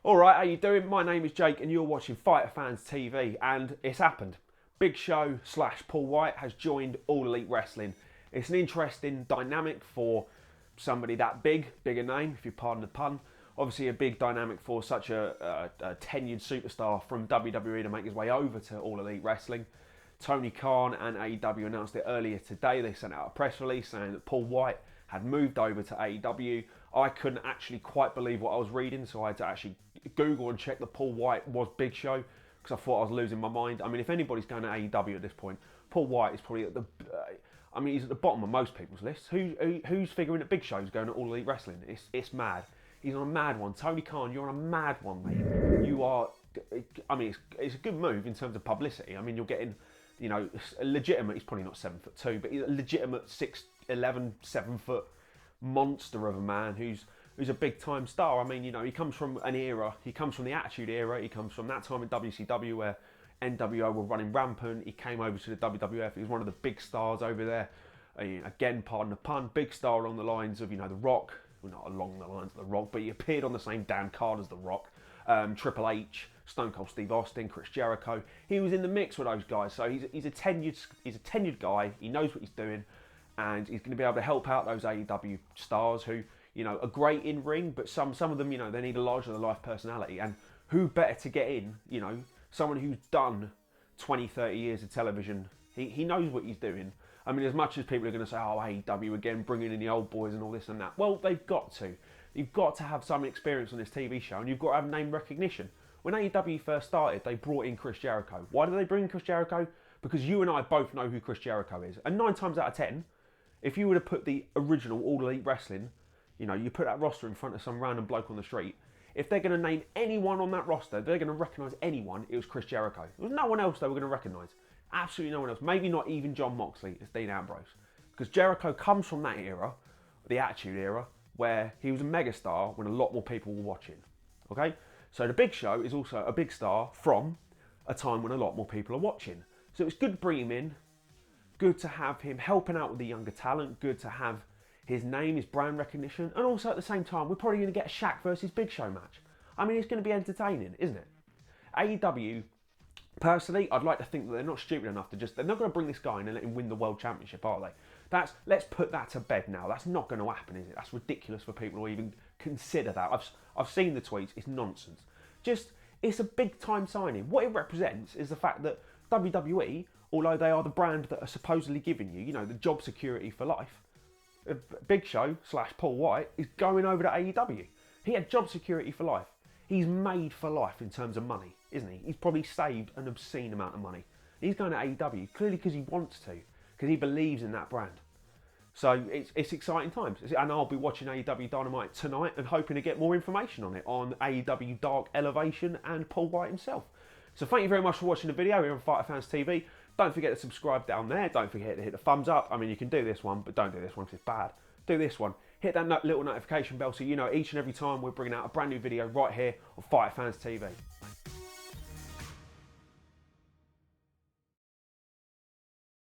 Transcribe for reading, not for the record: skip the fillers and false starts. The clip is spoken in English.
Alright, how you doing? My name is Jake and you're watching Fighter Fans TV, and it's happened. Big Show / Paul Wight has joined All Elite Wrestling. It's an interesting dynamic for somebody that bigger name, if you pardon the pun. Obviously a big dynamic for such a tenured superstar from WWE to make his way over to All Elite Wrestling. Tony Khan and AEW announced it earlier today. They sent out a press release saying that Paul Wight had moved over to AEW. I couldn't actually quite believe what I was reading, so I had to actually Google and check that Paul Wight was Big Show, because I thought I was losing my mind. I mean, if anybody's going to AEW at this point, Paul Wight is probably at the... I mean, he's at the bottom of most people's lists. Who's figuring that Big Show's going to All Elite Wrestling? It's mad. He's on a mad one. Tony Khan, you're on a mad one, mate. You are... I mean, it's a good move in terms of publicity. I mean, you're getting... You know, legitimate, he's probably not 7'2", but he's a legitimate 6'11", 7 foot monster of a man who's a big time star. I mean, you know, he comes from an era, he comes from the Attitude Era, he comes from that time in WCW where NWO were running rampant. He came over to the WWF, he was one of the big stars over there. Again, pardon the pun, big star along the lines of, you know, The Rock. Well, not along the lines of The Rock, but he appeared on the same damn card as The Rock. Triple H, Stone Cold Steve Austin, Chris Jericho. He was in the mix with those guys, so he's a tenured guy. He knows what he's doing, and he's going to be able to help out those AEW stars who, you know, are great in ring, but some of them, you know, they need a larger than life personality. And who better to get in? You know, someone who's done 20, 30 years of television. He knows what he's doing. I mean, as much as people are going to say, oh, AEW again, bringing in the old boys and all this and that. Well, they've got to. You've got to have some experience on this TV show, and you've got to have name recognition. When AEW first started, they brought in Chris Jericho. Why did they bring in Chris Jericho? Because you and I both know who Chris Jericho is. And 9 times out of 10, if you were to put the original All Elite Wrestling, you know, you put that roster in front of some random bloke on the street, if they're going to name anyone on that roster, they're going to recognise anyone, it was Chris Jericho. There was no one else they were going to recognise. Absolutely no one else. Maybe not even John Moxley as Dean Ambrose. Because Jericho comes from that era, the Attitude Era, where he was a megastar when a lot more people were watching. Okay? So the Big Show is also a big star from a time when a lot more people are watching. So it's good to bring him in, good to have him helping out with the younger talent, good to have his name, his brand recognition, and also at the same time, we're probably going to get a Shaq versus Big Show match. I mean, it's going to be entertaining, isn't it? AEW, personally, I'd like to think that they're not stupid enough to they're not going to bring this guy in and let him win the World Championship, are they? Let's put that to bed now. That's not going to happen, is it? That's ridiculous for people to even consider that. I've seen the tweets. It's nonsense. It's a big time signing. What it represents is the fact that WWE, although they are the brand that are supposedly giving you know, the job security for life, Big Show / Paul Wight is going over to AEW. He had job security for life. He's made for life in terms of money, isn't he? He's probably saved an obscene amount of money. He's going to AEW, clearly because he wants to, because he believes in that brand. So it's exciting times. And I'll be watching AEW Dynamite tonight and hoping to get more information on it, on AEW Dark Elevation and Paul Wight himself. So thank you very much for watching the video here on Fighter Fans TV. Don't forget to subscribe down there. Don't forget to hit the thumbs up. I mean, you can do this one, but don't do this one because it's bad. Do this one. Hit that little notification bell so you know each and every time we're bringing out a brand new video right here on Fighter Fans TV.